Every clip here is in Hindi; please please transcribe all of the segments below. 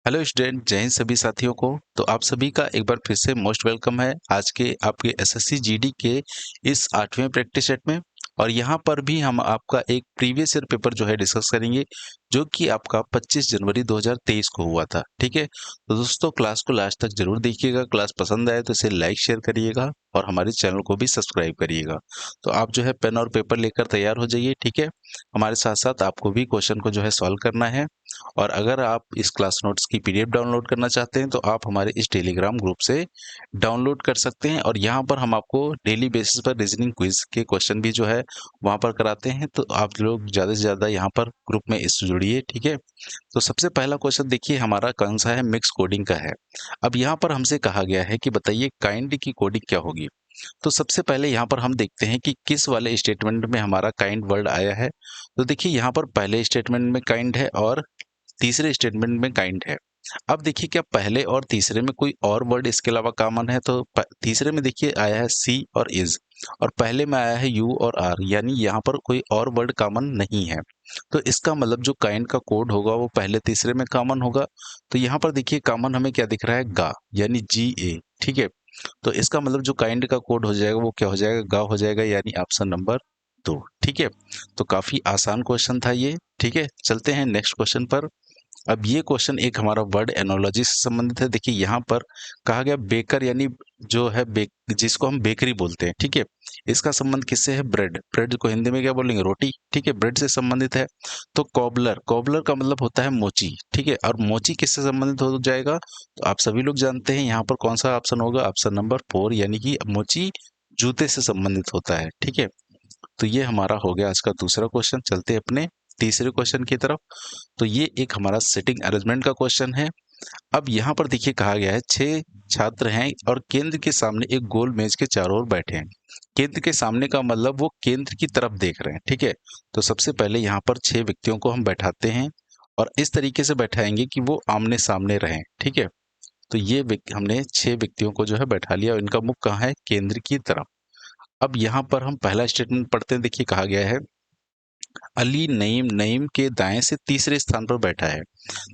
हेलो स्टूडेंट, जय हिंद सभी साथियों को। तो आप सभी का एक बार फिर से मोस्ट वेलकम है आज के आपके एसएससी जीडी के इस 8वें प्रैक्टिस सेट में। और यहाँ पर भी हम आपका एक प्रीवियस ईयर पेपर जो है डिस्कस करेंगे, जो कि आपका 25 जनवरी 2023 को हुआ था। ठीक है, तो दोस्तों क्लास को लास्ट तक जरूर देखिएगा। क्लास पसंद आए तो इसे लाइक शेयर करिएगा और हमारे चैनल को भी सब्सक्राइब करिएगा। तो आप जो है पेन और पेपर लेकर तैयार हो जाइए। ठीक है, हमारे साथ साथ आपको भी क्वेश्चन को जो है सॉल्व करना है। और अगर आप इस क्लास नोट्स की पीडीएफ डाउनलोड करना चाहते हैं तो आप हमारे इस टेलीग्राम ग्रुप से डाउनलोड कर सकते हैं। और यहाँ पर हम आपको डेली बेसिस पर रीजनिंग क्विज के क्वेश्चन भी जो है वहाँ पर कराते हैं। तो आप लोग ज़्यादा से ज़्यादा यहाँ पर ग्रुप में इससे जुड़िए। ठीक है, तो सबसे पहला क्वेश्चन देखिए हमारा कौन सा है, मिक्स कोडिंग का है। अब यहाँ पर हमसे कहा गया है कि बताइए काइंड की कोडिंग क्या होगी। तो सबसे पहले यहाँ पर हम देखते हैं कि किस वाले स्टेटमेंट में हमारा काइंड वर्ड आया है। तो देखिए यहाँ पर पहले स्टेटमेंट में काइंड है और तीसरे स्टेटमेंट में काइंड है। अब देखिए क्या पहले और तीसरे में कोई और वर्ड इसके अलावा कॉमन है। तो तीसरे में देखिए आया है सी और इज, और पहले में आया है यू और आर, यानी यहाँ पर कोई और वर्ड कॉमन नहीं है। तो इसका मतलब जो काइंड का कोड होगा वो पहले तीसरे में कॉमन होगा। तो यहाँ पर देखिए कॉमन हमें क्या दिख रहा है, गा, यानी जी ए। ठीक है, तो इसका मतलब जो काइंड का कोड हो जाएगा वो क्या हो जाएगा, गा हो जाएगा, यानी ऑप्शन नंबर 2। ठीक है, तो काफी आसान क्वेश्चन था ये। ठीक है, चलते हैं नेक्स्ट क्वेश्चन पर। अब ये क्वेश्चन एक हमारा वर्ड एनोलॉजी से संबंधित है। देखिए यहाँ पर कहा गया बेकर, यानी जो है जिसको हम बेकरी बोलते हैं। ठीक है, इसका संबंध किससे है, ब्रेड। ब्रेड को हिंदी में क्या बोलेंगे, रोटी। ठीक है, ब्रेड से संबंधित है। तो कॉबलर, कॉबलर का मतलब होता है मोची। ठीक है, और मोची किससे संबंधित हो जाएगा, तो आप सभी लोग जानते हैं यहाँ पर कौन सा ऑप्शन होगा, ऑप्शन नंबर 4, यानी कि मोची जूते से संबंधित होता है। ठीक है, तो ये हमारा हो गया आज का दूसरा क्वेश्चन। चलते हैं अपने तीसरे क्वेश्चन की तरफ। तो ये एक हमारा सिटिंग अरेंजमेंट का क्वेश्चन है। अब यहाँ पर देखिए कहा गया है 6 छात्र हैं और केंद्र के सामने एक गोल मेज के चारों ओर बैठे हैं। केंद्र के सामने का मतलब वो केंद्र की तरफ देख रहे हैं। ठीक है, तो सबसे पहले यहाँ पर 6 व्यक्तियों को हम बैठाते हैं और इस तरीके से बैठाएंगे कि वो आमने सामने रहें। ठीक है, तो ये हमने 6 व्यक्तियों को जो है बैठा लिया और इनका मुख कहाँ है, केंद्र की तरफ। अब यहाँ पर हम पहला स्टेटमेंट पढ़ते हैं। देखिए कहा गया है अली नईम, नईम के दाएं से तीसरे स्थान पर बैठा है।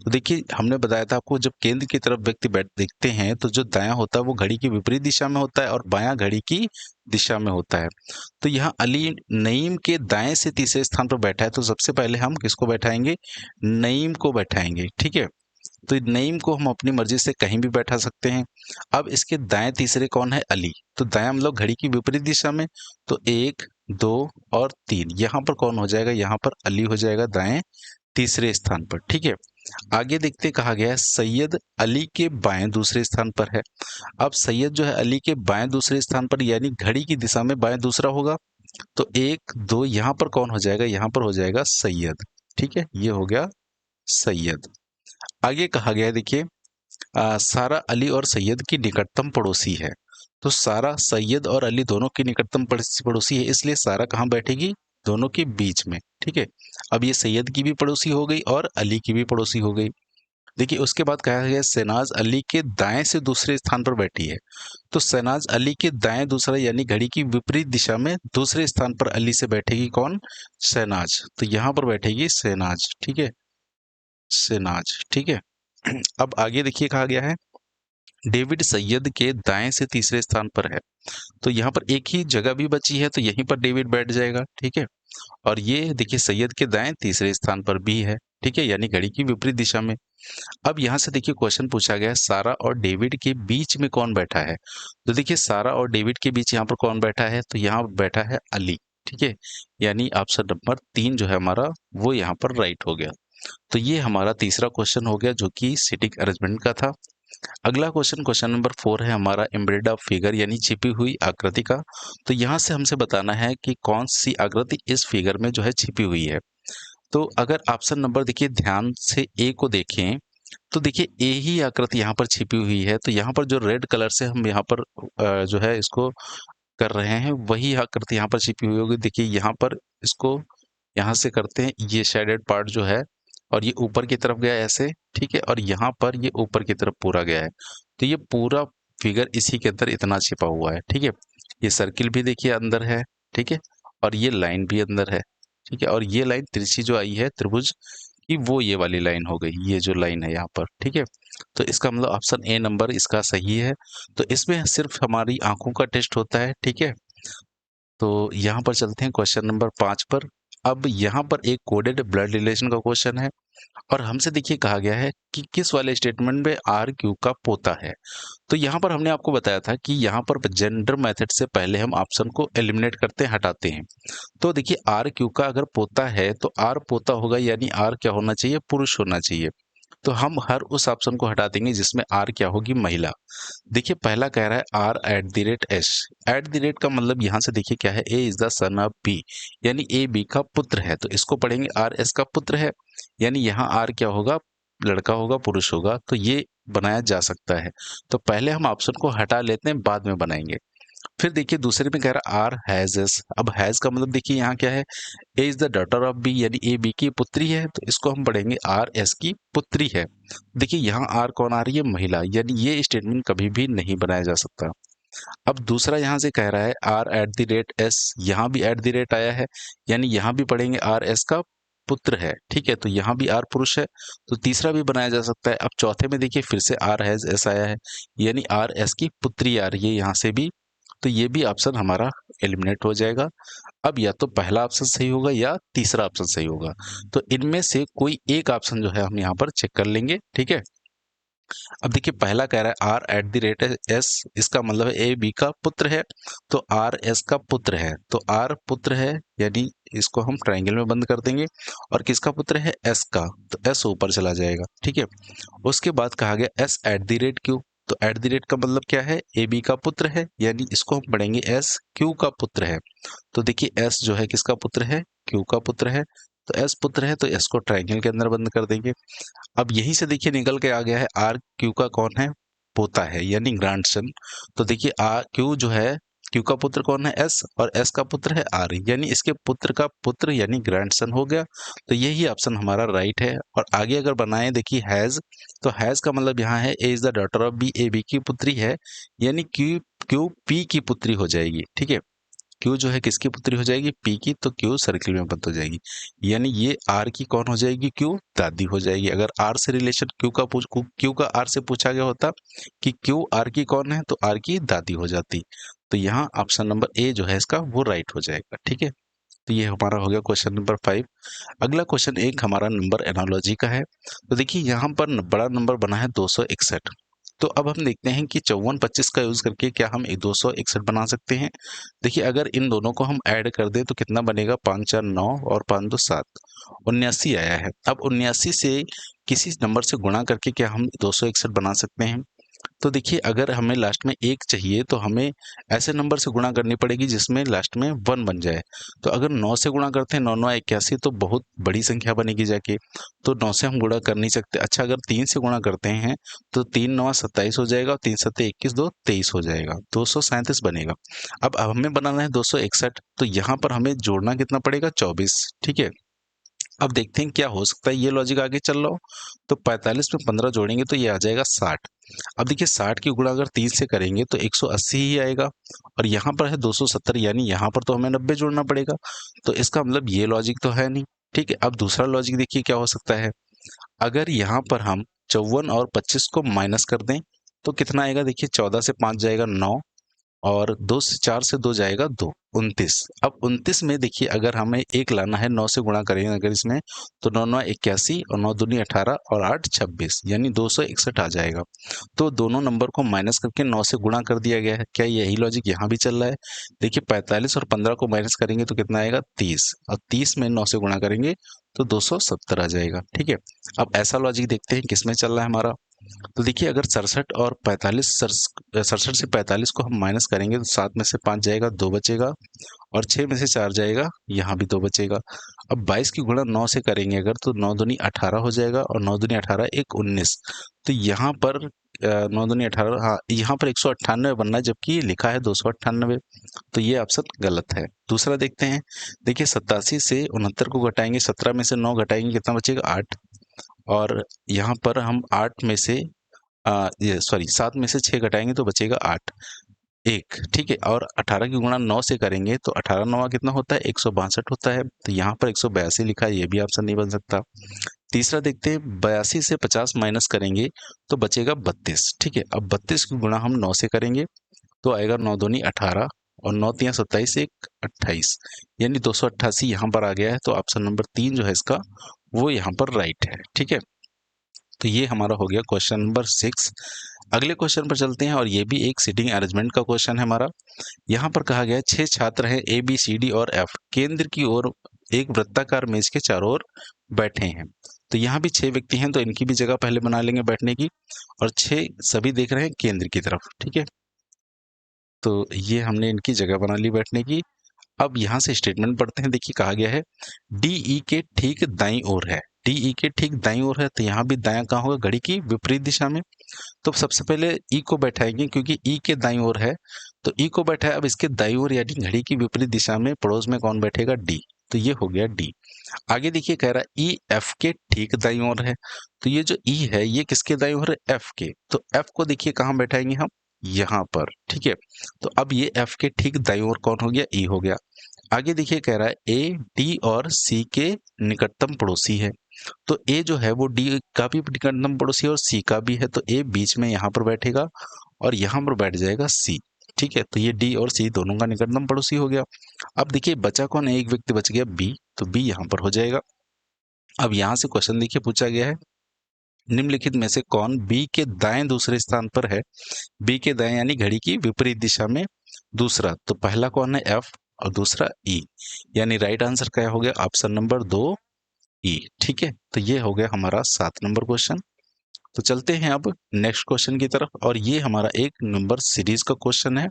तो देखिए हमने बताया था आपको, जब केंद्र की तरफ व्यक्ति बैठ देखते हैं तो जो दायां होता है वो घड़ी की विपरीत दिशा में होता है और बायां घड़ी की दिशा में होता है। तो यहाँ अली नईम के दाएं से तीसरे स्थान पर बैठा है, तो सबसे पहले हम किसको बैठाएंगे, नईम को बैठाएंगे। ठीक है, तो नईम को हम अपनी मर्जी से कहीं भी बैठा सकते हैं। अब इसके दाएं तीसरे कौन है, अली। तो दायां मतलब घड़ी की विपरीत दिशा में, तो 1, 2 और 3, यहाँ पर कौन हो जाएगा, यहाँ पर अली हो जाएगा दाएं तीसरे स्थान पर। ठीक है, आगे देखते कहा गया है सैयद अली के बाएं दूसरे स्थान पर है। अब सैयद जो है अली के बाएं दूसरे स्थान पर, यानी घड़ी की दिशा में बाएं दूसरा होगा। तो 1, 2, यहाँ पर कौन हो जाएगा, यहाँ पर हो जाएगा सैयद। ठीक है, ये हो गया सैयद। आगे कहा गया है देखिए सारा अली और सैयद की निकटतम पड़ोसी है। तो सारा सैयद और अली दोनों की निकटतम पड़ोसी है, इसलिए सारा कहाँ बैठेगी, दोनों के बीच में। ठीक है, अब ये सैयद की भी पड़ोसी हो गई और अली की भी पड़ोसी हो गई। देखिए उसके बाद कहा गया शहनाज अली के दाएं से दूसरे स्थान पर बैठी है। तो शहनाज अली के दाएं दूसरा, यानी घड़ी की विपरीत दिशा में दूसरे स्थान पर अली से बैठेगी कौन, शहनाज। तो यहाँ पर बैठेगी शहनाज। ठीक है, शहनाज। ठीक है, अब आगे देखिए कहा गया है डेविड सैयद के दाएं से तीसरे स्थान पर है। तो यहाँ पर एक ही जगह भी बची है, तो यहीं पर डेविड बैठ जाएगा। ठीक है, और ये देखिए सैयद के दाएं तीसरे स्थान पर भी है। ठीक है, यानी घड़ी की विपरीत दिशा में। अब यहाँ से देखिए क्वेश्चन पूछा गया है सारा और डेविड के बीच में कौन बैठा है। तो देखिए सारा और डेविड के बीच यहाँ पर कौन बैठा है, तो यहाँ बैठा है अली। ठीक है, यानी ऑप्शन नंबर 3 जो है हमारा वो यहाँ पर राइट हो गया। तो ये हमारा तीसरा क्वेश्चन हो गया जो कि सिटिंग अरेंजमेंट का था। अगला क्वेश्चन, क्वेश्चन नंबर 4 है हमारा एम्बेडेड फिगर, यानी छिपी हुई आकृति का। तो यहाँ से हमसे बताना है कि कौन सी आकृति इस फिगर में जो है छिपी हुई है। तो अगर ऑप्शन नंबर देखिए ध्यान से ए को देखें, तो देखिए ए ही आकृति यहाँ पर छिपी हुई है। तो यहाँ पर जो रेड कलर से हम यहाँ पर जो है इसको कर रहे हैं वही आकृति यहाँ पर छिपी हुई होगी। देखिए यहाँ पर इसको यहाँ से करते हैं, ये शेडेड पार्ट जो है और ये ऊपर की तरफ गया ऐसे। ठीक है, और यहाँ पर ये ऊपर की तरफ पूरा गया है। तो ये पूरा फिगर इसी के अंदर इतना छिपा हुआ है। ठीक है, ये सर्किल भी देखिए अंदर है। ठीक है, और ये लाइन भी अंदर है। ठीक है, और ये लाइन तिरछी जो आई है त्रिभुज कि वो ये वाली लाइन हो गई, ये जो लाइन है यहाँ पर, ठीक है। तो इसका मतलब ऑप्शन ए नंबर इसका सही है। तो इसमें सिर्फ हमारी आंखों का टेस्ट होता है, ठीक है। तो यहाँ पर चलते हैं क्वेश्चन नंबर 5 पर। अब यहाँ पर एक कोडेड ब्लड रिलेशन का क्वेश्चन है और हमसे देखिए कहा गया है कि किस वाले स्टेटमेंट में आर क्यू का पोता है। तो यहाँ पर हमने आपको बताया था कि यहाँ पर जेंडर मेथड से पहले हम ऑप्शन को एलिमिनेट करते हैं, हटाते हैं। तो देखिए आर क्यू का अगर पोता है तो आर पोता होगा, यानी आर क्या होना चाहिए, पुरुष होना चाहिए। तो हम हर उस ऑप्शन को हटा देंगे जिसमें आर क्या होगी, महिला। देखिए पहला कह रहा है R at the rate S. At the rate का मतलब यहाँ से देखिए क्या है, A is the son of B, यानी ए बी का पुत्र है। तो इसको पढ़ेंगे आर एस का पुत्र है, यानी यहाँ आर क्या होगा, लड़का होगा, पुरुष होगा। तो ये बनाया जा सकता है। तो पहले हम ऑप्शन को हटा लेते हैं, बाद में बनाएंगे। फिर देखिए दूसरे में कह रहा है आर हैज एस। अब हैज का मतलब देखिए यहाँ क्या है, A is the daughter of B, यानी ए बी की पुत्री है। तो इसको हम पढ़ेंगे आर एस की पुत्री है। देखिए यहाँ आर कौन आ रही है, महिला, यानी ये स्टेटमेंट कभी भी नहीं बनाया जा सकता। अब दूसरा यहाँ से कह रहा है R at the rate S, यहाँ भी एट द रेट आया है, यानी यहाँ भी पढ़ेंगे आर एस का पुत्र है, ठीक है। तो यहाँ भी आर पुरुष है, तो तीसरा भी बनाया जा सकता है। अब चौथे में देखिए फिर से आर हैज एस आया है, यानी आर एस की पुत्री आ रही है यहाँ से भी। तो ये भी ऑप्शन हमारा एलिमिनेट हो जाएगा। अब या तो पहला ऑप्शन सही होगा या तीसरा ऑप्शन सही होगा। तो इनमें से कोई एक ऑप्शन जो है हम यहाँ पर चेक कर लेंगे, ठीक है। अब देखिए पहला कह रहा है R at the rate S, इसका मतलब है ए बी का पुत्र है। तो आर एस का पुत्र है, तो आर पुत्र है, यानी इसको हम ट्राइंगल में बंद कर देंगे। और किसका पुत्र है, एस का, तो एस ऊपर चला जाएगा, ठीक है। उसके बाद कहा गया S at the rate Q. तो एट द रेट का मतलब क्या है, ए बी का पुत्र है, यानी इसको हम पढ़ेंगे एस क्यू का पुत्र है। तो देखिए एस जो है किसका पुत्र है, क्यू का पुत्र है। तो एस पुत्र है, तो एस को ट्राइंगल के अंदर बंद कर देंगे। अब यहीं से देखिए निकल के आ गया है आर क्यू का कौन है, पोता है, यानी ग्रैंडसन। तो देखिए आर क्यू जो है, क्यू का पुत्र कौन है, एस, और एस का पुत्र है आर, यानी इसके पुत्र का पुत्र यानी ग्रैंडसन हो गया। तो यही ऑप्शन हमारा राइट है। और आगे अगर बनाए देखिए हैज, तो हैज का मतलब यहाँ है A is the daughter of B, A B की पुत्री है, यानी क्यू क्यू पी की पुत्री हो जाएगी, ठीक है। क्यू जो है किसकी पुत्री हो जाएगी, पी की। तो क्यू सर्किल में बंद हो जाएगी, यानी ये आर की कौन हो जाएगी, क्यू दादी हो जाएगी। अगर आर से रिलेशन क्यू का आर से पूछा गया होता कि क्यू आर की कौन है, तो आर की दादी हो जाती। तो यहाँ ऑप्शन नंबर ए जो है इसका वो राइट हो जाएगा, ठीक है। तो ये हमारा हो गया क्वेश्चन नंबर 5। अगला क्वेश्चन एक हमारा नंबर एनालॉजी का है। तो देखिए यहाँ पर बड़ा नंबर बना है 261। तो अब हम देखते हैं कि 54-25 का यूज करके क्या हम 261 बना सकते हैं। देखिए अगर इन दोनों को हम ऐड कर दें तो कितना बनेगा, 5 4 9 और 5 2 7, 79 आया है। अब 79 से किसी नंबर से गुणा करके क्या हम 261 बना सकते हैं। तो देखिए अगर हमें लास्ट में एक चाहिए तो हमें ऐसे नंबर से गुणा करनी पड़ेगी जिसमें लास्ट में 1 बन जाए। तो अगर 9 से गुणा करते हैं, 9 9 81, तो बहुत बड़ी संख्या बनेगी जाके। तो 9 से हम गुणा कर नहीं सकते। अच्छा अगर 3 से गुणा करते हैं तो 3 9 27 हो जाएगा, 3 7 21, 2 23 हो जाएगा, 237 बनेगा। अब हमें बनाना है 261, तो यहाँ पर हमें जोड़ना कितना पड़ेगा, 24, ठीक है। अब देखते हैं क्या हो सकता है, ये लॉजिक आगे चल रहा हो। तो 45 में 15 जोड़ेंगे तो ये आ जाएगा 60। अब देखिए 60 की गुणा अगर 30 से करेंगे तो 180 ही आएगा। और यहाँ पर है 270, यानी यहाँ पर तो हमें 90 जोड़ना पड़ेगा। तो इसका मतलब ये लॉजिक तो है नहीं, ठीक है। अब दूसरा लॉजिक देखिए क्या हो सकता है। अगर यहाँ पर हम 54 और 25 को माइनस कर दें तो कितना आएगा, देखिए 14 से 5 जाएगा 9, और 2 से 4 से 2 जाएगा 2, 29। अब 29 में देखिए अगर हमें एक लाना है, 9 से गुणा करेंगे अगर इसमें, तो 9 9 81 और 9 दूनी 18 और 8 26, यानी 261 आ जाएगा। तो दोनों नंबर को माइनस करके 9 से गुणा कर दिया गया है। क्या यही लॉजिक यहाँ भी चल रहा है। देखिए 45 और 15 को माइनस करेंगे तो कितना आएगा, 30, और 30 में 9 से गुणा करेंगे तो 270 आ जाएगा, ठीक है। अब ऐसा लॉजिक देखते हैं किसमें चल रहा है हमारा। तो देखिए अगर 67 और 45, 67 से 45 को हम माइनस करेंगे तो 7 में से 5 जाएगा, 2 बचेगा, और 6 में से 4 जाएगा, यहाँ भी 2 बचेगा। अब 22 की गुणा 9 से करेंगे अगर, तो 9 दूनी 18 हो जाएगा, और 9 दूनी 18 एक 19। तो यहाँ पर 9 दूनी 18, हाँ यहाँ पर 198 बनना है, जबकि ये लिखा है 298। तो ये ऑप्शन गलत है। दूसरा देखते हैं। देखिए 87 से 69 को घटाएंगे, 17 में से 9 घटाएंगे, कितना बचेगा, 8। और यहाँ पर हम 8 में से ये सॉरी 7 में से 6 घटाएंगे तो बचेगा 8, 1, ठीक है। और 18 की गुणा 9 से करेंगे तो 18 9 कितना होता है, 162 होता है। तो यहाँ पर 182 लिखा है, ये भी ऑप्शन नहीं बन सकता। तीसरा देखते हैं, 82 से 50 माइनस करेंगे तो बचेगा 32। ठीक है, अब 32 की गुणा हम 9 से करेंगे तो आएगा 9 दूनी 18 और 9 तिया 27, एक 28, यानी 288 यहाँ पर आ गया है। तो ऑप्शन नंबर 3 जो है इसका वो यहाँ पर राइट है। ठीक है, तो ये हमारा हो गया क्वेश्चन नंबर 6। अगले क्वेश्चन पर चलते हैं और ये भी एक सीटिंग अरेंजमेंट का क्वेश्चन है हमारा। यहाँ पर कहा गया है 6 छात्र हैं ए बी सी डी और एफ, केंद्र की ओर एक वृत्ताकार मेज के चारों ओर बैठे हैं। तो यहाँ भी 6 व्यक्ति हैं तो इनकी भी जगह पहले बना लेंगे बैठने की, और 6 सभी देख रहे हैं केंद्र की तरफ। ठीक है, तो ये हमने इनकी जगह बना ली बैठने की। अब यहाँ से स्टेटमेंट पढ़ते हैं। देखिए कहा गया है डीई के ठीक दाईं ओर है, डीई के ठीक दाईं ओर है, तो यहाँ भी दायां कहाँ होगा, घड़ी की विपरीत दिशा में। तो सबसे पहले ई को बैठाएंगे क्योंकि ई के दाईं ओर है, तो ई को बैठाए। अब इसके दाईं ओर यानी घड़ी की विपरीत दिशा में पड़ोस में कौन बैठेगा, डी, तो ये हो गया डी। आगे देखिए कह रहा है ई एफ के ठीक दाईं ओर है, तो ये जो ई है ये किसके दाईं ओर है, एफ के, तो एफ को देखिए कहाँ बैठाएंगे हम, यहाँ पर। ठीक है, तो अब ये एफ के ठीक दाईं ओर कौन हो गया, ई हो गया। आगे देखिए कह रहा है ए डी और सी के निकटतम पड़ोसी है, तो ए जो है वो डी का भी निकटतम पड़ोसी है और सी का भी है, तो ए बीच में यहाँ पर बैठेगा और यहाँ पर बैठ जाएगा सी। ठीक है, तो ये डी और सी दोनों का निकटतम पड़ोसी हो गया। अब देखिए बचा कौन है, एक व्यक्ति बच गया बी, तो बी यहाँ पर हो जाएगा। अब यहाँ से क्वेश्चन देखिए पूछा गया है निम्नलिखित में से कौन बी के दाएं दूसरे स्थान पर है, बी के दाएं यानी घड़ी की विपरीत दिशा में दूसरा, तो पहला कौन है, एफ, और दूसरा ई, यानी राइट आंसर क्या हो गया, ऑप्शन नंबर 2 ई। ठीक है, तो ये हो गया हमारा 7 नंबर क्वेश्चन। तो चलते हैं अब नेक्स्ट क्वेश्चन की तरफ, और ये हमारा एक नंबर सीरीज का क्वेश्चन है।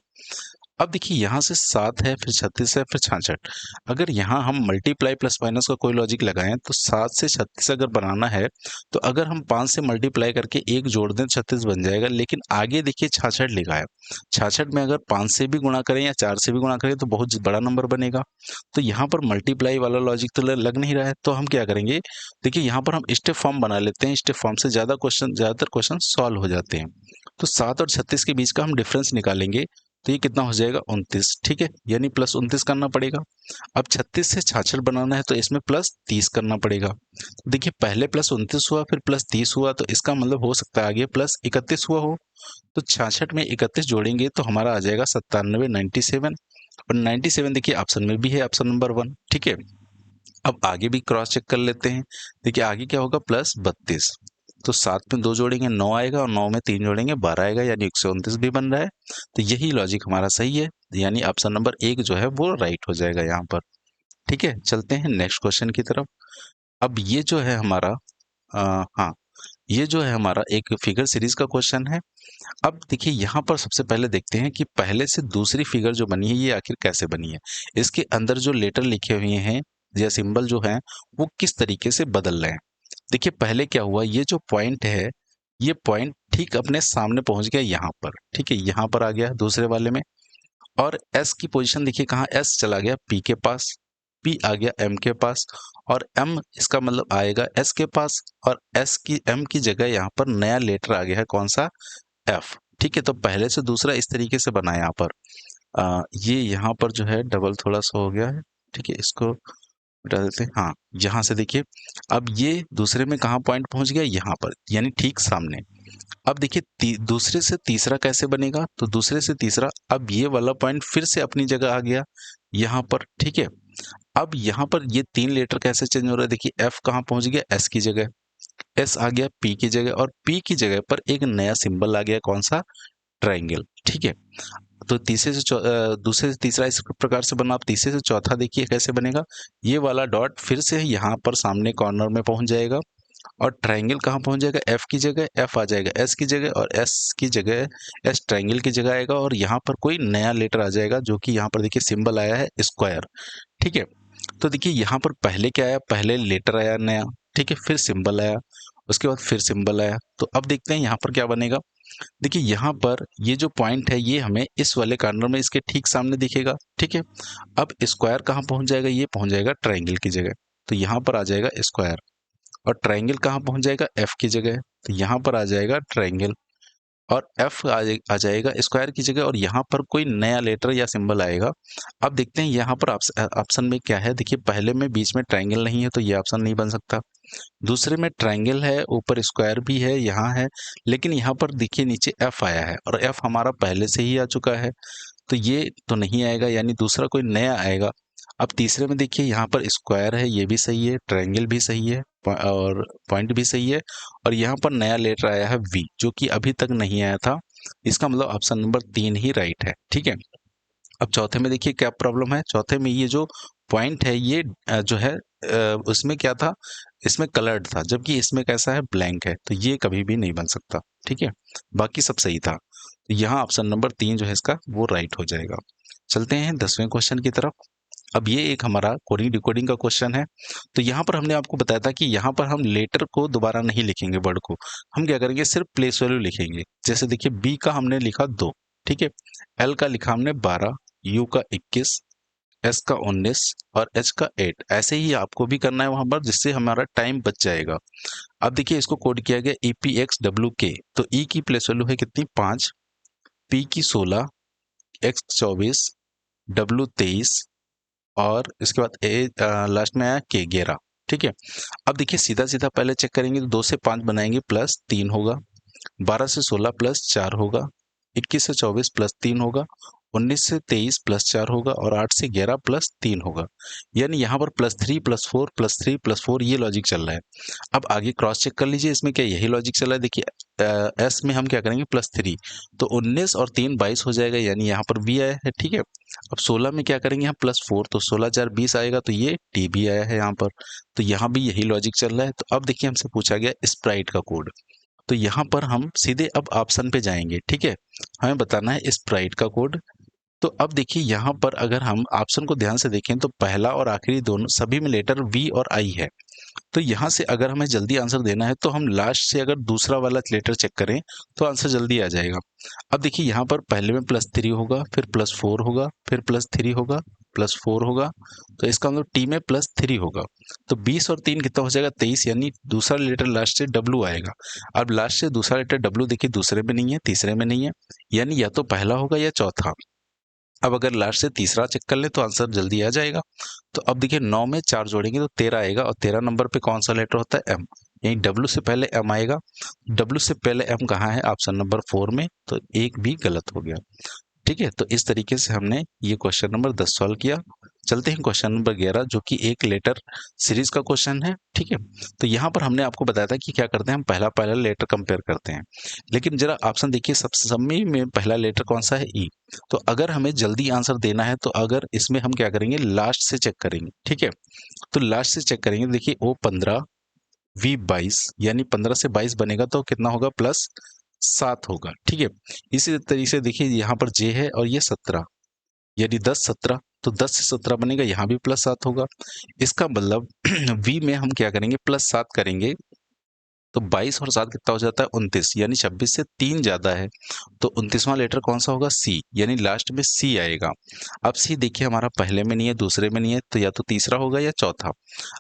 अब देखिए यहाँ से 7 है, फिर 36 है, फिर 66। अगर यहाँ हम मल्टीप्लाई प्लस माइनस का कोई लॉजिक लगाएं तो 7 से 36 अगर बनाना है तो अगर हम 5 से मल्टीप्लाई करके 1 जोड़ दें 36 बन जाएगा। लेकिन आगे देखिए 66 लिखा है, 66 में अगर 5 से भी गुणा करें या 4 से भी गुणा करें तो बहुत बड़ा नंबर बनेगा। तो यहाँ पर मल्टीप्लाई वाला लॉजिक तो लग नहीं रहा है, तो हम क्या करेंगे, देखिए यहाँ पर हम स्टेप फॉर्म बना लेते हैं। स्टेप फॉर्म से ज़्यादातर क्वेश्चन सॉल्व हो जाते हैं। तो 7 और 36 के बीच का हम डिफरेंस निकालेंगे, तो ये कितना हो जाएगा, 29। ठीक है, यानी प्लस 29 करना पड़ेगा। अब 36 से 66 बनाना है तो इसमें प्लस 30 करना पड़ेगा। देखिए पहले प्लस 29 हुआ, फिर प्लस 30 हुआ, तो इसका मतलब हो सकता है आगे प्लस 31 हुआ हो। तो 66 में 31 जोड़ेंगे तो हमारा आ जाएगा 97, 97, और 97 देखिए ऑप्शन में भी है, ऑप्शन नंबर 1। ठीक है, अब आगे भी क्रॉस चेक कर लेते हैं। देखिए आगे क्या होगा, प्लस 32, तो 7 में 2 जोड़ेंगे 9 आएगा, और 9 में 3 जोड़ेंगे 12 आएगा, यानी 129 भी बन रहा है। तो यही लॉजिक हमारा सही है, यानी ऑप्शन नंबर 1 जो है वो राइट हो जाएगा यहाँ पर। ठीक है, चलते हैं नेक्स्ट क्वेश्चन की तरफ। अब ये जो है हमारा हाँ, ये जो है हमारा एक फिगर सीरीज का क्वेश्चन है। अब देखिए यहाँ पर सबसे पहले देखते हैं कि पहले से दूसरी फिगर जो बनी है ये आखिर कैसे बनी है, इसके अंदर जो लेटर लिखे हुए हैं या सिंबल जो है वो किस तरीके से बदल रहे हैं। देखिए पहले क्या हुआ, ये जो पॉइंट है ये पॉइंट ठीक अपने सामने पहुंच गया यहाँ पर। ठीक है, यहाँ पर आ गया दूसरे वाले में, और एस की पोजीशन देखिए कहाँ, एस चला गया पी के पास, पी आ गया एम के पास, और एम इसका मतलब आएगा एस के पास, और एस की एम की जगह यहाँ पर नया लेटर आ गया है, कौन सा, एफ। ठीक है, तो पहले से दूसरा इस तरीके से बना है यहाँ पर। ये यहाँ पर जो है डबल थोड़ा सा हो गया है। ठीक है, इसको हटा देते हैं। हाँ, यहाँ से देखिए अब ये दूसरे में कहाँ पॉइंट पहुंच गया, यहाँ पर, यानी ठीक सामने। अब देखिए दूसरे से तीसरा कैसे बनेगा, तो दूसरे से तीसरा, अब ये वाला पॉइंट फिर से अपनी जगह आ गया यहाँ पर। ठीक है, अब यहाँ पर ये 3 लेटर कैसे चेंज हो रहा है, देखिए एफ कहाँ पहुंच गया, एस की जगह, एस आ गया पी की जगह, और पी की जगह पर एक नया सिंबल आ गया, कौन सा, ट्राइंगल। ठीक है, तो दूसरे से तीसरा इस प्रकार से बना। अब तीसरे से चौथा देखिए कैसे बनेगा, ये वाला डॉट फिर से यहाँ पर सामने कॉर्नर में पहुंच जाएगा, और ट्राइंगल कहाँ पहुंच जाएगा, एफ की जगह, एफ आ जाएगा एस की जगह, और एस की जगह एस ट्राइंगल की जगह आएगा, और यहाँ पर कोई नया लेटर आ जाएगा जो कि यहाँ पर देखिए सिंबल आया है स्क्वायर। ठीक है, तो देखिए यहाँ पर पहले क्या आया, पहले लेटर आया नया, ठीक है, फिर सिंबल आया, उसके बाद फिर सिंबल आया। तो अब देखते हैं यहाँ पर क्या बनेगा। देखिए यहाँ पर ये जो पॉइंट है ये हमें इस वाले कॉर्नर में इसके ठीक सामने दिखेगा। ठीक है, अब स्क्वायर कहाँ पहुंच जाएगा, ये पहुंच जाएगा ट्राइंगल की जगह, तो यहाँ पर आ जाएगा स्क्वायर, और ट्राइंगल कहाँ पहुंच जाएगा, एफ की जगह, तो यहाँ पर आ जाएगा ट्राइंगल। और एफ आ जाएगा स्क्वायर की जगह, और यहाँ पर कोई नया लेटर या सिंबल आएगा। अब देखते हैं यहाँ पर ऑप्शन में क्या है। देखिए पहले में बीच में ट्रायंगल नहीं है तो ये ऑप्शन नहीं बन सकता। दूसरे में ट्रायंगल है, ऊपर स्क्वायर भी है, यहाँ है, लेकिन यहाँ पर देखिए नीचे एफ आया है और एफ हमारा पहले से ही आ चुका है, तो ये तो नहीं आएगा, यानी दूसरा कोई नया आएगा। अब तीसरे में देखिए यहाँ पर स्क्वायर है, ये भी सही है, ट्रायंगल भी सही है, और पॉइंट भी सही है, और यहाँ पर नया लेटर आया है वी, जो कि अभी तक नहीं आया था। इसका मतलब ऑप्शन नंबर 3 ही राइट है। ठीक है। अब चौथे में देखिए क्या प्रॉब्लम है। चौथे में ये जो पॉइंट है ये जो है उसमें क्या था, इसमें कलर्ड था, जबकि इसमें कैसा है, ब्लैंक है, तो ये कभी भी नहीं बन सकता। ठीक है। बाकी सब सही था, तो यहाँ ऑप्शन नंबर 3 जो है इसका वो राइट हो जाएगा। चलते हैं 10वें क्वेश्चन की तरफ। अब ये एक हमारा कोडिंग डिकोडिंग का क्वेश्चन है। तो यहाँ पर हमने आपको बताया था कि यहाँ पर हम लेटर को दोबारा नहीं लिखेंगे, वर्ड को हम क्या करेंगे, सिर्फ प्लेस वैल्यू लिखेंगे। जैसे देखिए बी का हमने लिखा 2, ठीक है, एल का लिखा हमने 12, यू का 21, एस का 19 और एच का 8। ऐसे ही आपको भी करना है वहां पर, जिससे हमारा टाइम बच जाएगा। अब देखिए इसको कोड किया गया ई पी एक्स डब्ल्यू के। तो ई की प्लेस वैल्यू है कितनी, 5, पी की 16, एक्स 24, डब्ल्यू 23 और इसके बाद ए लास्ट में आया के 11। ठीक है। अब देखिए सीधा सीधा पहले चेक करेंगे तो 2 से 5 बनाएंगे प्लस 3 होगा, 12 से 16 प्लस 4 होगा, 21 से 24 प्लस 3 होगा, 19 से 23 प्लस 4 होगा और 8 से 11 प्लस 3 होगा। यानी यहाँ पर +3 +4 +3 +4 ये लॉजिक चल रहा है। अब आगे क्रॉस चेक कर लीजिए, इसमें क्या यही लॉजिक चल रहा है। देखिए एस में हम क्या करेंगे, +3, तो 19 और 3 22 हो जाएगा, यानी यहाँ पर भी आया है। ठीक है। अब 16 में क्या करेंगे हम, +4, तो 16 4 20 आएगा, तो ये टी भी आया है यहाँ पर, तो यहाँ भी यही लॉजिक चल रहा है। तो अब देखिए हमसे पूछा गया स्प्राइट का कोड, तो यहाँ पर हम सीधे अब ऑप्शन पे जाएंगे। ठीक है। हमें बताना है स्प्राइट का कोड। तो अब देखिए यहाँ पर अगर हम ऑप्शन को ध्यान से देखें तो पहला और आखिरी दोनों सभी में लेटर वी और आई है। तो यहाँ से अगर हमें जल्दी आंसर देना है तो हम लास्ट से अगर दूसरा वाला लेटर चेक करें तो आंसर जल्दी आ जाएगा। अब देखिए यहाँ पर पहले में +3 होगा, फिर +4 होगा, फिर +3 होगा, +4 होगा, तो इसका मतलब टी में +3 होगा। तो 20 और 3 कितना हो जाएगा, 23, यानी दूसरा लेटर लास्ट से डब्लू आएगा। अब लास्ट से दूसरा लेटर डब्लू देखिए दूसरे में नहीं है, तीसरे में नहीं है, यानी या तो पहला होगा या चौथा। अब अगर लास्ट से तीसरा चेक कर ले तो आंसर जल्दी आ जाएगा। तो अब देखिए 9 में 4 जोड़ेंगे तो 13 आएगा, और 13 नंबर पे कौन सा लेटर होता है, एम, यानी डब्ल्यू से पहले एम आएगा। डब्ल्यू से पहले एम कहाँ है, ऑप्शन नंबर 4 में, तो एक भी गलत हो गया। ठीक है। तो इस तरीके से हमने ये क्वेश्चन नंबर 10 सॉल्व किया। चलते हैं क्वेश्चन नंबर 11, जो कि एक लेटर सीरीज का क्वेश्चन है। ठीक है। तो यहाँ पर हमने आपको बताया था कि क्या करते हैं, हम पहला पहला लेटर कंपेयर करते हैं, लेकिन जरा ऑप्शन देखिए सब में पहला लेटर कौन सा है, ई। तो अगर हमें जल्दी आंसर देना है तो अगर इसमें हम क्या करेंगे, लास्ट से चेक करेंगे। ठीक है। तो लास्ट से चेक करेंगे, देखिए ओ 15, वी 22, यानी 15 से 22 बनेगा तो कितना होगा, +7 होगा। ठीक है। इसी तरीके से देखिए यहाँ पर जे है और ये 17, यानी 10 17, तो 10 से 17 बनेगा, यहाँ भी +7 होगा। इसका मतलब वी में हम क्या करेंगे, +7 करेंगे तो 22 और 7 कितना हो जाता है, 29, यानी 26 से 3 ज्यादा है, तो 29वां लेटर कौन सा होगा, सी, यानी लास्ट में सी आएगा। अब सी देखिए हमारा पहले में नहीं है, दूसरे में नहीं है, तो या तो तीसरा होगा या चौथा।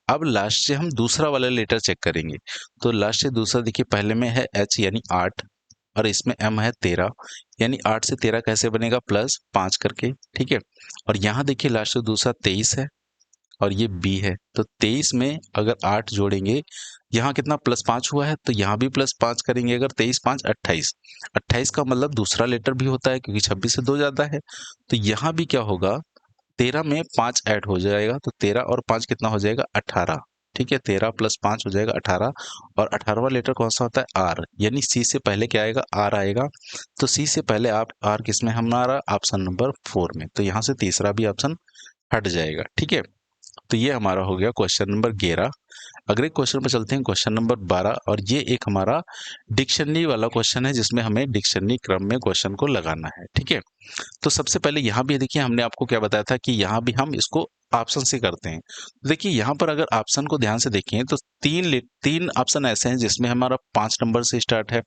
अब लास्ट से हम दूसरा वाला लेटर चेक करेंगे, तो लास्ट से दूसरा देखिए पहले में है एच, यानी 8, और इसमें एम है 13, यानी 8 से 13 कैसे बनेगा, +5 करके। ठीक है। और यहाँ देखिए लास्ट से दूसरा 23 है और ये बी है, तो 23 में अगर 8 जोड़ेंगे, यहाँ कितना +5 हुआ है, तो यहाँ भी +5 करेंगे। अगर 23 5 28, 28 का मतलब दूसरा लेटर भी होता है, क्योंकि 26 से 2 ज्यादा है, तो यहाँ भी क्या होगा, 13 में 5 ऐड हो जाएगा, तो 13 और 5 कितना हो जाएगा, 18। ठीक है। 13 + 5 हो जाएगा 18, और 18वां लेटर कौन सा होता है, आर, यानी सी से पहले क्या आएगा, आर आएगा। तो सी से पहले आप आर किस में हमारा, ऑप्शन नंबर 4 में, तो यहाँ से तीसरा भी ऑप्शन हट जाएगा। ठीक है। तो ये हमारा हो गया क्वेश्चन नंबर 11। अगले क्वेश्चन पर चलते हैं, क्वेश्चन नंबर 12, और ये एक हमारा डिक्शनरी वाला क्वेश्चन है, जिसमें हमें डिक्शनरी क्रम में क्वेश्चन को लगाना है। ठीक है। तो सबसे पहले यहाँ भी देखिए हमने आपको क्या बताया था कि यहाँ भी हम इसको ऑप्शन से करते हैं। देखिए यहाँ पर अगर ऑप्शन को ध्यान से देखें तो तीन ऑप्शन ऐसे हैं जिसमें हमारा 5 नंबर से स्टार्ट है,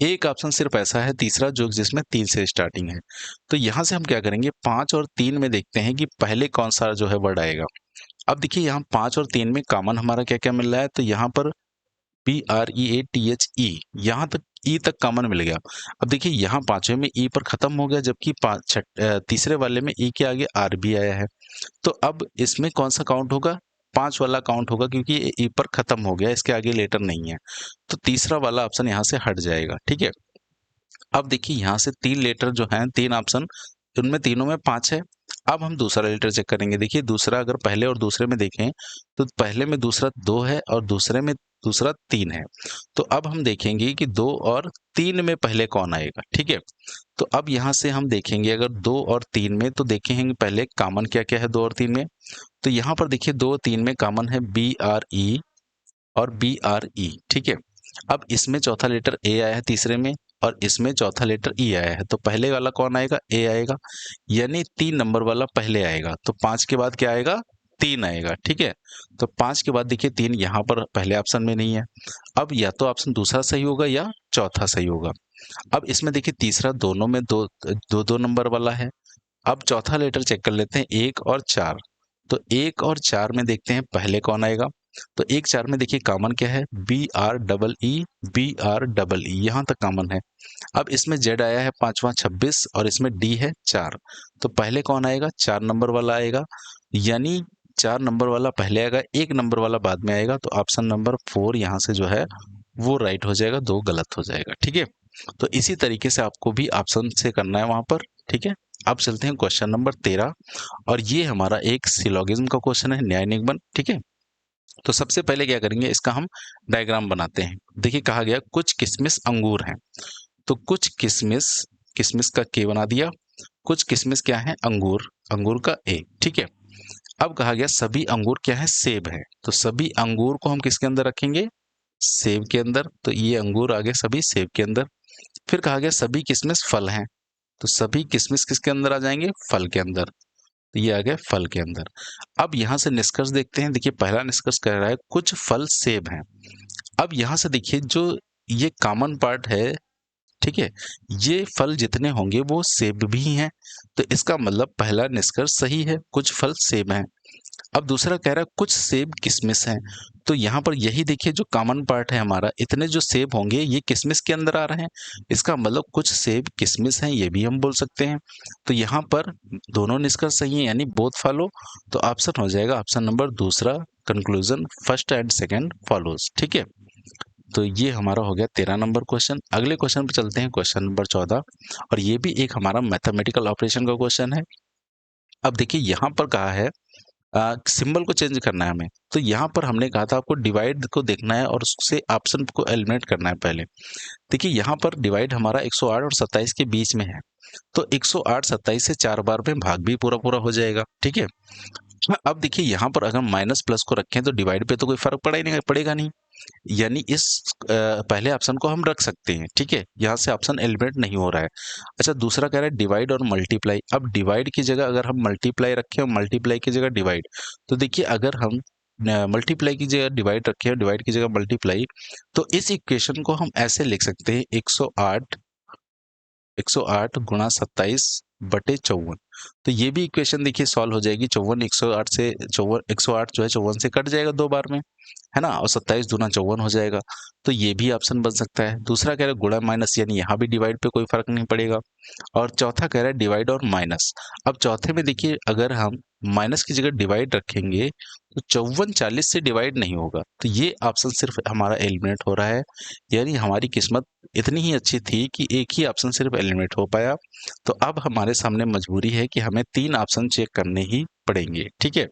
एक ऑप्शन सिर्फ ऐसा है तीसरा जो जिसमें 3 से स्टार्टिंग है। तो यहाँ से हम क्या करेंगे, 5 और 3 में देखते हैं कि पहले कौन सा जो है वर्ड आएगा। अब देखिए यहाँ 5 और 3 में कॉमन हमारा क्या क्या मिल रहा है, तो यहाँ पर BREATHE, यहाँ तक ई तक कॉमन मिल गया। अब देखिए यहाँ पांचवें में ई पर खत्म हो गया, जबकि तीसरे वाले में ई के आगे आर भी आया है। तो अब इसमें कौन सा काउंट होगा? 5 वाला काउंट होगा, क्योंकि ये ई पर खत्म हो गया, इसके आगे लेटर नहीं है। तो तीसरा वाला ऑप्शन यहाँ से हट जाएगा। ठीक है, अब देखिए यहाँ से 3 लेटर जो हैं, 3 ऑप्शन, उनमें तीनों में 5 है। अब हम दूसरा लेटर चेक करेंगे। देखिए दूसरा अगर पहले और दूसरे में देखें तो पहले में दूसरा 2 है और दूसरे में दूसरा 3 है। तो अब हम देखेंगे कि 2 और 3 में पहले कौन आएगा। ठीक है, तो अब यहाँ से हम देखेंगे अगर 2 और 3 में, तो देखेंगे पहले कॉमन क्या क्या है 2 और 3 में। तो यहाँ पर देखिए 2 और 3 में कॉमन है BRE और BRE। ठीक है, अब इसमें चौथा लेटर ए आया है तीसरे में, और इसमें चौथा लेटर ई आया है। तो पहले वाला कौन आएगा? ए आएगा, यानी 3 नंबर वाला पहले आएगा। तो 5 के बाद क्या आएगा? 3 आएगा। ठीक है, तो 5 के बाद देखिए 3 यहाँ पर पहले ऑप्शन में नहीं है। अब या तो ऑप्शन दूसरा सही होगा या चौथा सही होगा। अब इसमें देखिए तीसरा दोनों में दो नंबर वाला है। अब चौथा लेटर चेक कर लेते हैं, 1 और 4। तो 1 और 4 में देखते हैं पहले कौन आएगा। तो 1 4 में देखिए कॉमन क्या है? BREE, BREE, यहाँ तक कॉमन है। अब इसमें Z आया है पांचवा 26, और इसमें D है 4। तो पहले कौन आएगा? 4 नंबर वाला आएगा, यानी 4 नंबर वाला पहले आएगा, 1 नंबर वाला बाद में आएगा। तो ऑप्शन नंबर 4 यहाँ से जो है वो राइट हो जाएगा, 2 गलत हो जाएगा। ठीक है, तो इसी तरीके से आपको भी ऑप्शन से करना है वहां पर। ठीक है, अब चलते हैं क्वेश्चन नंबर 13, और ये हमारा एक सिलोगिज्म का क्वेश्चन है, न्याय निगमन। ठीक है, तो सबसे पहले क्या करेंगे, इसका हम डायग्राम बनाते हैं। देखिए कहा गया कुछ किशमिश अंगूर हैं, तो कुछ किशमिश, किशमिश का के बना दिया, कुछ किशमिश क्या है? अंगूर, अंगूर का ए। ठीक है, अब कहा गया सभी अंगूर क्या है? सेब है। तो सभी अंगूर को हम किसके अंदर रखेंगे? सेब के अंदर। तो ये अंगूर आ गए सभी सेब के अंदर। फिर कहा गया सभी किशमिश फल हैं, तो सभी किशमिश किसके अंदर आ जाएंगे? फल के अंदर। तो ये आ गया फल के अंदर। अब यहाँ से निष्कर्ष देखते हैं। देखिए पहला निष्कर्ष कह रहा है कुछ फल सेब हैं। अब यहाँ से देखिए जो ये कॉमन पार्ट है, ठीक है, ये फल जितने होंगे वो सेब भी हैं। तो इसका मतलब पहला निष्कर्ष सही है, कुछ फल सेब हैं। अब दूसरा कह रहा है कुछ सेब किशमिश हैं। तो यहाँ पर यही देखिए जो कॉमन पार्ट है हमारा, इतने जो सेब होंगे ये किशमिश के अंदर आ रहे हैं। इसका मतलब कुछ सेब किशमिश हैं, ये भी हम बोल सकते हैं। तो यहाँ पर दोनों निष्कर्ष सही है, यानी बोथ फॉलो। तो ऑप्शन हो जाएगा ऑप्शन नंबर दूसरा, conclusion first and second follows. ठीक है, तो ये हमारा हो गया 13 नंबर क्वेश्चन। अगले क्वेश्चन पर चलते हैं, क्वेश्चन नंबर 14, और ये भी एक हमारा मैथमेटिकल ऑपरेशन का क्वेश्चन है। अब देखिए यहाँ पर कहा है सिंबल को चेंज करना है हमें। तो यहाँ पर हमने कहा था आपको डिवाइड को देखना है और उससे ऑप्शन को एलिमिनेट करना है पहले। देखिए यहाँ पर डिवाइड हमारा 108 और 27 के बीच में है। तो 108 27 से 4 बार में भाग भी पूरा पूरा हो जाएगा। ठीक है, अब देखिए यहाँ पर अगर माइनस प्लस को रखें तो डिवाइड पे तो कोई फर्क पड़ेगा नहीं, यानी इस पहले ऑप्शन को हम रख सकते हैं। ठीक है, यहाँ से ऑप्शन एलिमिनेट नहीं हो रहा है। अच्छा, दूसरा कह रहा है डिवाइड और मल्टीप्लाई। अब डिवाइड की जगह अगर हम मल्टीप्लाई रखें और मल्टीप्लाई की जगह डिवाइड, तो देखिए अगर हम मल्टीप्लाई की जगह डिवाइड रखें और डिवाइड की जगह मल्टीप्लाई, तो इस इक्वेशन को हम ऐसे लिख सकते हैं 108 गुणा 27/54। तो ये भी इक्वेशन देखिए सॉल्व हो जाएगी। 54 108 से 108 जो है 54 से कट जाएगा 2 बार में, है ना, और 27 दूना 54 हो जाएगा। तो ये भी ऑप्शन बन सकता है। दूसरा कह रहा है गुणा माइनस, यानी यहाँ भी डिवाइड पे कोई फर्क नहीं पड़ेगा। और चौथा कह रहा है डिवाइड और माइनस। अब चौथे में देखिए अगर हम माइनस की जगह डिवाइड रखेंगे तो 54 40 से डिवाइड नहीं होगा। तो ये ऑप्शन सिर्फ हमारा एलिमिनेट हो रहा है, यानी हमारी किस्मत इतनी ही अच्छी थी कि एक ही ऑप्शन सिर्फ एलिमिनेट हो पाया। तो अब हमारे सामने मजबूरी है कि हमें 3 ऑप्शन चेक करने ही पड़ेंगे। ठीक है,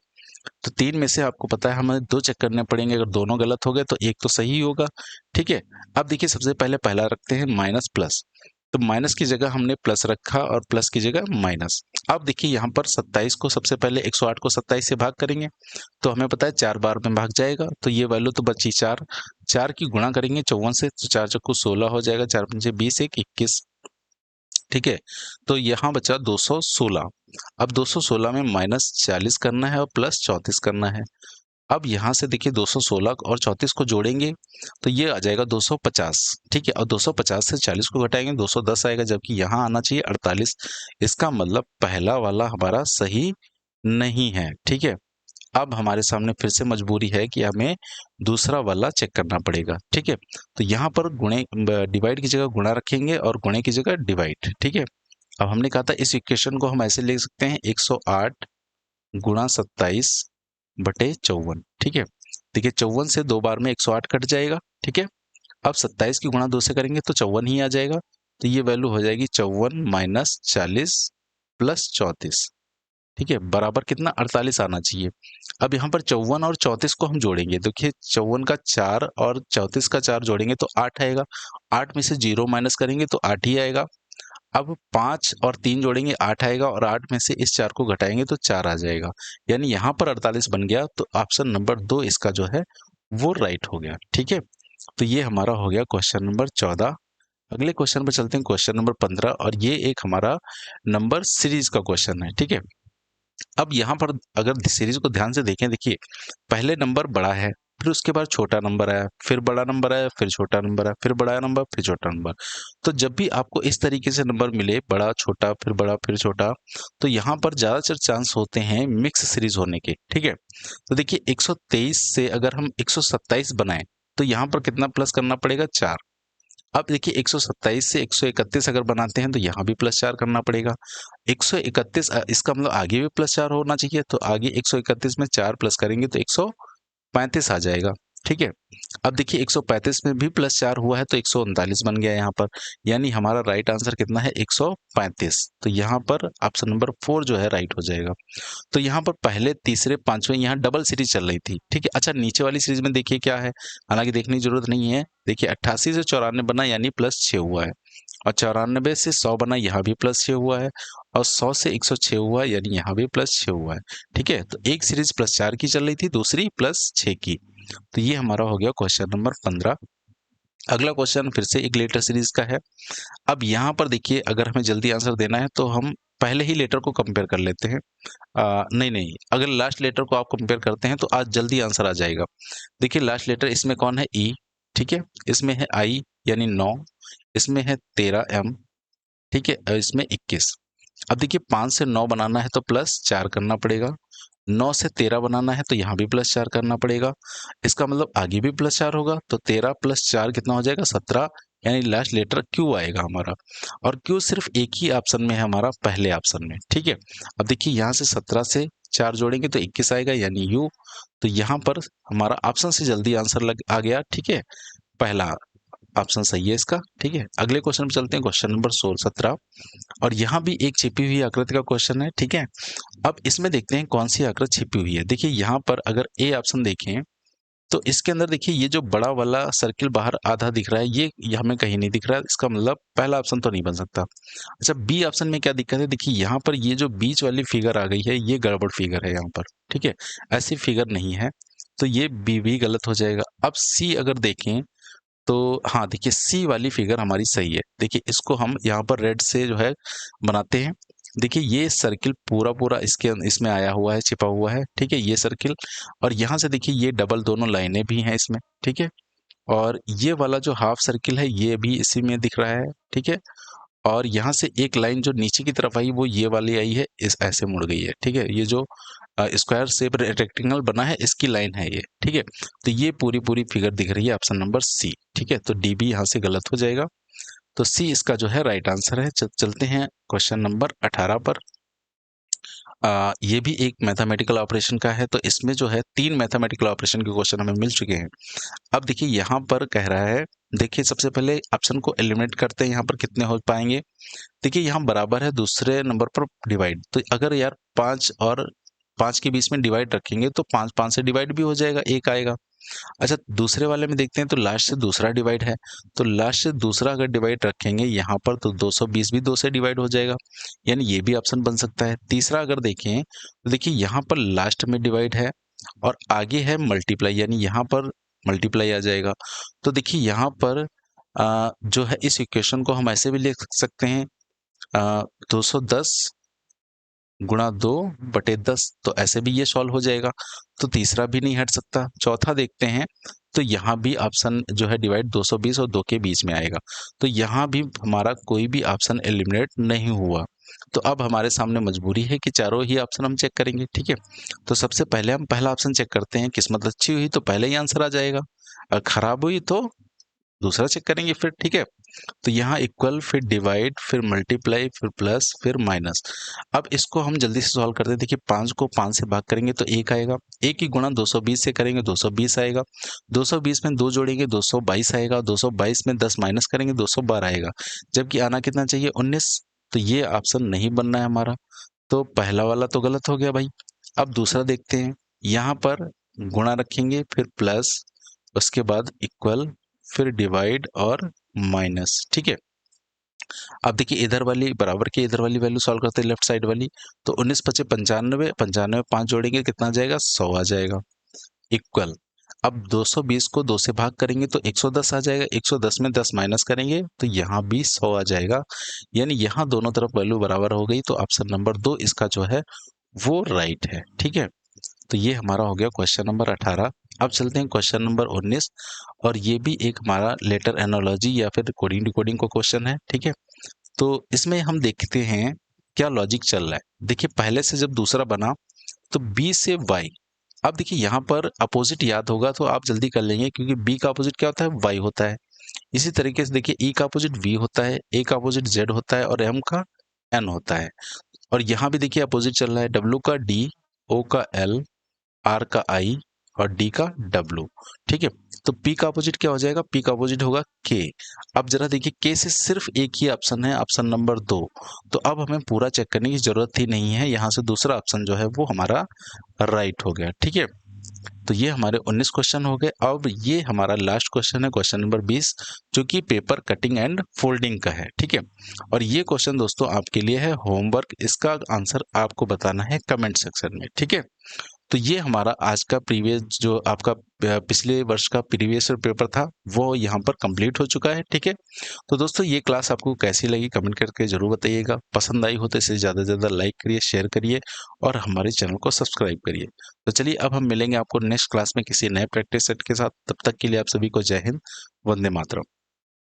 तो 3 में से आपको पता है हमें 2 चेक करने पड़ेंगे। अगर दोनों गलत हो गए तो एक तो सही होगा। ठीक है, अब देखिए सबसे पहले पहला रखते हैं माइनस प्लस। तो माइनस की जगह हमने प्लस रखा और प्लस की जगह माइनस। अब देखिए यहाँ पर 27 को सबसे पहले 108 को 27 से भाग करेंगे तो हमें पता है 4 बार में भाग जाएगा। तो ये वैल्यू तो बची 4, 4 की गुणा करेंगे 54 से, तो 4 चक्कू 16 हो जाएगा, 4 पंचे 20, 1 21। ठीक है, तो यहाँ बचा 216। अब 216 में माइनस 40 करना है और प्लस 34 करना है। अब यहाँ से देखिए 216 और 34 को जोड़ेंगे तो ये आ जाएगा 250। ठीक है, और 250 से 40 को घटाएंगे 210 आएगा, जबकि यहाँ आना चाहिए 48। इसका मतलब पहला वाला हमारा सही नहीं है। ठीक है, अब हमारे सामने फिर से मजबूरी है कि हमें दूसरा वाला चेक करना पड़ेगा। ठीक है, तो यहाँ पर गुणे डिवाइड की जगह गुणा रखेंगे और गुणे की जगह डिवाइड। ठीक है, अब हमने कहा था इस इक्वेशन को हम ऐसे लिख सकते हैं 108 गुणा 27 बटे 54। ठीक है, देखिए 54 से 2 बार में 108 कट जाएगा। ठीक है, अब 27 की गुणा 2 से करेंगे तो 54 ही आ जाएगा। तो ये वैल्यू हो जाएगी 54 माइनस 40 प्लस 34। ठीक है, बराबर कितना 48 आना चाहिए। अब यहाँ पर 54 और 34 को हम जोड़ेंगे। देखिए 54 का 4 और 34 का 4 जोड़ेंगे तो 8 आएगा। 8 में से 0 माइनस करेंगे तो 8 ही आएगा। अब 5 और 3 जोड़ेंगे 8 आएगा और 8 में से इस 4 को घटाएंगे तो 4 आ जाएगा। यानी यहाँ पर 48 बन गया। तो ऑप्शन नंबर 2 इसका जो है वो राइट हो गया। ठीक है, तो ये हमारा हो गया क्वेश्चन नंबर 14। अगले क्वेश्चन पर चलते हैं, क्वेश्चन नंबर 15, और ये एक हमारा नंबर सीरीज का क्वेश्चन है। ठीक है, अब यहाँ पर अगर सीरीज को ध्यान से देखें, देखिए पहले नंबर बड़ा है, फिर उसके बाद छोटा नंबर आया, फिर बड़ा नंबर आया, फिर छोटा नंबर आया, फिर बड़ा नंबर, फिर छोटा नंबर। तो जब भी आपको इस तरीके से नंबर मिले, बड़ा छोटा फिर बड़ा फिर छोटा, तो यहाँ पर ज्यादातर चांस होते हैं मिक्स सीरीज होने के। ठीक है, तो देखिए 123 से अगर हम 127 बनाएं तो यहाँ पर कितना प्लस करना पड़ेगा, 4। अब देखिए 127 से 131 अगर बनाते हैं तो यहाँ भी +4 करना पड़ेगा। 131 इसका मतलब आगे भी +4 होना चाहिए, तो आगे 131 में 4 प्लस करेंगे तो 135 आ जाएगा। ठीक है, अब देखिए 135 में भी +4 हुआ है तो 139 बन गया यहाँ पर। यानी हमारा राइट आंसर कितना है, 135। तो यहाँ पर ऑप्शन नंबर 4 जो है राइट हो जाएगा। तो यहाँ पर पहले तीसरे पांचवें यहाँ डबल सीरीज चल रही थी। ठीक है, अच्छा नीचे वाली सीरीज में देखिए क्या है, हालांकि देखने की जरूरत नहीं है। देखिए 88 से 94 बना यानी +6 हुआ है, और 94 से 100 बना यहाँ भी +6 हुआ है, और 100 से 106 हुआ है यानी यहाँ भी +6 हुआ है। ठीक है, तो एक सीरीज +4 की चल रही थी, दूसरी +6 की। तो ये हमारा हो गया क्वेश्चन नंबर 15। अगला क्वेश्चन फिर से एक लेटर सीरीज का है। अब यहाँ पर देखिए अगर हमें जल्दी आंसर देना है तो हम पहले ही लेटर को कंपेयर कर लेते हैं। नहीं नहीं, अगर लास्ट लेटर को आप कंपेयर करते हैं तो आज जल्दी आंसर आ जाएगा। देखिए लास्ट लेटर इसमें कौन है, ई। ठीक है, इसमें है आई यानी 9, इसमें है 13 एम। ठीक है, और इसमें 21। अब देखिए 5 से 9 बनाना है तो +4 करना पड़ेगा, 9 से 13 बनाना है तो यहाँ भी +4 करना पड़ेगा। इसका मतलब आगे भी +4 होगा, तो 13 + 4 कितना हो जाएगा, 17। यानी लास्ट लेटर क्यू आएगा हमारा, और क्यू सिर्फ एक ही ऑप्शन में है हमारा, पहले ऑप्शन में। ठीक है, अब देखिए यहाँ से 17 से 4 जोड़ेंगे तो 21 आएगा यानी यू। तो यहाँ पर हमारा ऑप्शन से जल्दी आंसर लग आ गया। ठीक है, पहला ऑप्शन सही है इसका। ठीक है, अगले क्वेश्चन पे चलते हैं, क्वेश्चन नंबर 17, और यहाँ भी एक छिपी हुई आकृति का क्वेश्चन है। ठीक है, अब इसमें देखते हैं कौन सी आकृति छिपी हुई है। देखिए यहाँ पर अगर ए ऑप्शन देखें तो इसके अंदर देखिए ये जो बड़ा वाला सर्किल बाहर आधा दिख रहा है, ये हमें कहीं नहीं दिख रहा है, इसका मतलब पहला ऑप्शन तो नहीं बन सकता। अच्छा, बी ऑप्शन में क्या दिक्कत है, देखिए यहाँ पर ये जो बीच वाली फिगर आ गई है ये गड़बड़ फिगर है यहाँ पर। ठीक है, ऐसी फिगर नहीं है, तो ये बी भी गलत हो जाएगा। अब सी अगर देखें तो हाँ, देखिए सी वाली फिगर हमारी सही है। देखिए इसको हम यहाँ पर रेड से जो है बनाते हैं। देखिए ये सर्किल पूरा पूरा इसमें आया हुआ है, छिपा हुआ है। ठीक है, ये सर्किल, और यहाँ से देखिए ये डबल दोनों लाइनें भी हैं इसमें। ठीक है, और ये वाला जो हाफ सर्किल है ये भी इसी में दिख रहा है। ठीक है, और यहाँ से एक लाइन जो नीचे की तरफ आई वो ये वाली आई है, इस ऐसे मुड़ गई है। ठीक है, ये जो स्क्वायर शेप रेक्टेंगल बना है इसकी लाइन है ये। ठीक है, तो ये पूरी पूरी फिगर दिख रही है ऑप्शन नंबर सी। ठीक है, तो डी भी यहाँ से गलत हो जाएगा, तो सी इसका जो है राइट आंसर है। चलते हैं क्वेश्चन नंबर 18 पर। ये भी एक मैथमेटिकल ऑपरेशन का है, तो इसमें जो है 3 मैथमेटिकल ऑपरेशन के क्वेश्चन हमें मिल चुके हैं। अब देखिए यहाँ पर कह रहा है, देखिए सबसे पहले ऑप्शन को एलिमिनेट करते हैं, यहाँ पर कितने हो पाएंगे। देखिए यहाँ बराबर है, दूसरे नंबर पर डिवाइड, तो अगर यार 5 और 5 के बीच में डिवाइड रखेंगे तो 5 5 से डिवाइड भी हो जाएगा, एक आएगा। अच्छा, दूसरे वाले में देखते हैं तो लास्ट से दूसरा डिवाइड है, तो लास्ट से दूसरा अगर डिवाइड रखेंगे यहाँ पर तो 220 भी 2 से डिवाइड हो जाएगा, यानी ये भी ऑप्शन बन सकता है। तीसरा अगर देखें तो देखिए यहाँ पर लास्ट में डिवाइड है और आगे है मल्टीप्लाई, यानी यहाँ पर मल्टीप्लाई आ जाएगा। तो देखिए यहाँ पर जो है इस इक्वेशन को हम ऐसे भी लिख सकते हैं, 210 गुणा 2/10, तो ऐसे भी ये सॉल्व हो जाएगा। तो तीसरा भी नहीं हट सकता। चौथा देखते हैं, तो यहाँ भी ऑप्शन जो है डिवाइड 220 और 2 के बीच में आएगा। तो यहाँ भी हमारा कोई भी ऑप्शन एलिमिनेट नहीं हुआ। तो अब हमारे सामने मजबूरी है कि चारों ही ऑप्शन हम चेक करेंगे, ठीक है। तो सबसे पहले हम पहला ऑप्शन चेक करते हैं। किस्मत अच्छी हुई तो पहले ही आंसर आ जाएगा, और खराब हुई तो दूसरा चेक करेंगे फिर, ठीक है। तो यहाँ इक्वल, फिर डिवाइड, फिर मल्टीप्लाई, फिर प्लस, फिर माइनस। अब इसको हम जल्दी से सॉल्व करते हैं। देखिए 5 को 5 से भाग करेंगे तो 1 आएगा। 1 ही गुणा 220 से करेंगे 220 आएगा। 220 में 2 जोड़ेंगे 222 आएगा। 222 में 10 माइनस करेंगे 212 आएगा। जबकि आना कितना चाहिए, 19। तो ये ऑप्शन नहीं बनना है हमारा। तो पहला वाला तो गलत हो गया भाई। अब दूसरा देखते हैं। यहाँ पर गुणा रखेंगे, फिर प्लस, उसके बाद इक्वल, फिर डिवाइड और माइनस, ठीक है। अब देखिए इधर वाली बराबर की इधर वाली वैल्यू सॉल्व करते हैं, लेफ्ट साइड वाली। तो 19 पचे 95, 95 5 जोड़ेंगे कितना आ जाएगा, 100 आ जाएगा। इक्वल, अब 220 को 2 से भाग करेंगे तो 110 आ जाएगा। 110 में 10 माइनस करेंगे तो यहाँ भी 100 आ जाएगा। यानी यहाँ दोनों तरफ वैल्यू बराबर हो गई। तो ऑप्शन नंबर 2 इसका जो है वो राइट है, ठीक है। तो ये हमारा हो गया क्वेश्चन नंबर 18। अब चलते हैं क्वेश्चन नंबर 19, और ये भी एक हमारा लेटर एनोलॉजी या फिर कोडिंग डिकोडिंग का क्वेश्चन है, ठीक है। तो इसमें हम देखते हैं क्या लॉजिक चल रहा है। देखिए पहले से जब दूसरा बना तो बी से वाई। अब देखिए यहाँ पर अपोजिट याद होगा तो आप जल्दी कर लेंगे, क्योंकि बी का अपोजिट क्या होता है, वाई होता है। इसी तरीके से देखिए ई का अपोजिट वी होता है, ए का अपोजिट जेड होता है, और एम का एन होता है। और यहाँ भी देखिए अपोजिट चल रहा है, डब्ल्यू का डी, ओ का एल, आर का आई और डी का डब्ल्यू, ठीक है। तो पी का अपोजिट क्या हो जाएगा, पी का अपोजिट होगा के। अब जरा देखिए के से सिर्फ एक ही ऑप्शन है, ऑप्शन नंबर 2। तो अब हमें पूरा चेक करने की जरूरत ही नहीं है, यहाँ से दूसरा ऑप्शन जो है वो हमारा राइट हो गया, ठीक है। तो ये हमारे 19 क्वेश्चन हो गए। अब ये हमारा लास्ट क्वेश्चन है, क्वेश्चन नंबर 20, जो कि पेपर कटिंग एंड फोल्डिंग का है, ठीक है। और ये क्वेश्चन दोस्तों आपके लिए है होमवर्क। इसका आंसर आपको बताना है कमेंट सेक्शन में, ठीक है। तो ये हमारा आज का प्रीवियस जो आपका पिछले वर्ष का प्रीवियस पेपर था वो यहाँ पर कंप्लीट हो चुका है, ठीक है। तो दोस्तों ये क्लास आपको कैसी लगी कमेंट करके जरूर बताइएगा। पसंद आई हो तो इसे ज़्यादा से ज़्यादा लाइक करिए, शेयर करिए और हमारे चैनल को सब्सक्राइब करिए। तो चलिए अब हम मिलेंगे आपको नेक्स्ट क्लास में किसी नए प्रैक्टिस सेट के साथ। तब तक के लिए आप सभी को जय हिंद, वंदे मातरम।